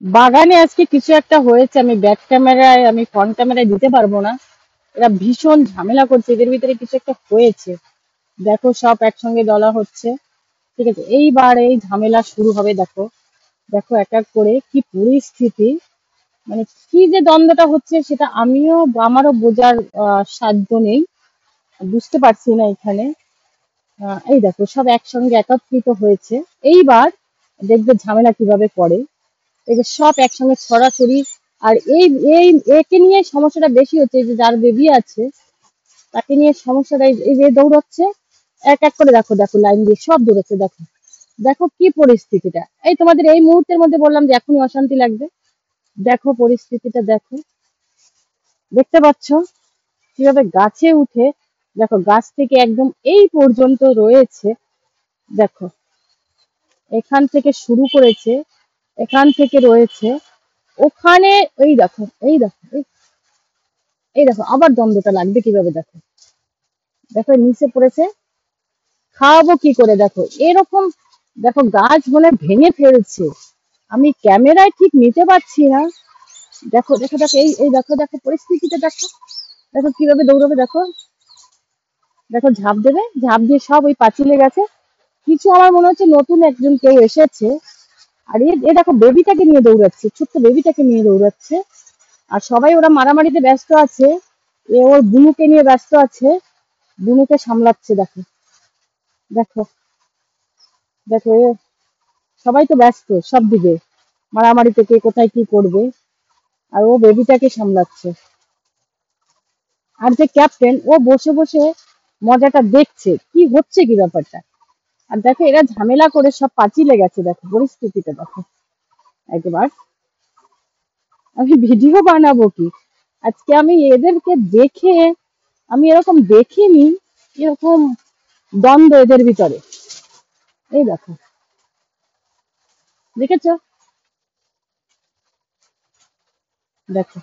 বাগানে আজকে কিছু একটা হয়েছে, আমি ব্যাক ক্যামেরায় আমি ফ্রন্ট ক্যামেরায় দিতে পারবো না। এরা ভীষণ ঝামেলা করছে, এদের ভিতরে কিছু একটা হয়েছে। দেখো সব একসঙ্গে দলা হচ্ছে। ঠিক আছে, এইবার এই ঝামেলা শুরু হবে। দেখো দেখো এক এক করে কি পরিস্থিতি, মানে কি যে দ্বন্দ্বটা হচ্ছে সেটা আমারও বোঝার সাধ্য নেই, বুঝতে পারছি না এখানে। এই দেখো সব একসঙ্গে একত্রিত হয়েছে। এইবার দেখবে ঝামেলা কিভাবে করে। এবার সব একসঙ্গে ছড়াছড়ি। আর এই এই একে নিয়ে সমস্যাটা বেশি হচ্ছে, এই যে যার বেবি আছে তাকে নিয়ে সমস্যাটা। এই যে দৌড়চ্ছে এক এক করে, দেখো দেখো লাইন দিয়ে সব দৌড়চ্ছে। দেখো দেখো কি পরিস্থিতিটা, এই তোমাদের এই মুহূর্তের মধ্যে বললাম যে এখনই অশান্তি লাগবে। দেখো পরিস্থিতিটা দেখো, দেখতে পাচ্ছ কিভাবে গাছে উঠে। দেখো গাছ থেকে একদম এই পর্যন্ত রয়েছে। দেখো এখান থেকে শুরু করেছে, এখান থেকে রয়েছে ওখানে। এই দেখো এই দেখো এই দেখো আবার দ্বন্দ্বটা লাগবে কিভাবে। দেখো দেখো নিচে পড়েছে, খাওয়াবো কি করে। দেখো এরকম, দেখো গাছ মনে হয় ভেঙে ফেলছে, আমি ক্যামেরায় ঠিক নিতে পারছি না। দেখো দেখো দেখো এই দেখো দেখো পরিস্থিতিটা দেখো। দেখো কিভাবে দৌড়বে। দেখো দেখো ঝাঁপ দেবে, ঝাঁপ দিয়ে সব ওই পাঁচিলে গেছে। কিছু আমার মনে হচ্ছে নতুন একজন কেউ এসেছে। আর এ দেখো বেবিটাকে নিয়ে দৌড়াচ্ছে, ছোট্ট বেবিটাকে নিয়ে দৌড়াচ্ছে। আর সবাই ওরা মারামারিতে ব্যস্ত আছে। এ ওর বুনুকে নিয়ে ব্যস্ত আছে, বুনুকে সামলাচ্ছে। দেখো দেখো দেখো সবাই তো ব্যস্ত সব দিকে, মারামারিতে কে কোথায় কি করবে। আর ও বেবিটাকে সামলাচ্ছে। আর যে ক্যাপ্টেন ও বসে বসে মজাটা দেখছে কি হচ্ছে কি ব্যাপারটা। আর দেখো এরা ঝামেলা করে সব পাঁচিলে গেছে। দেখো পরিস্থিতিটা দেখো একবার। আমি ভিডিও বানাবো কি আজকে, আমি এদেরকে দেখে, আমি এরকম দেখিনি, এরকম দ্বন্দ্ব এদের ভিতরে। এই দেখো, দেখেছো, দেখো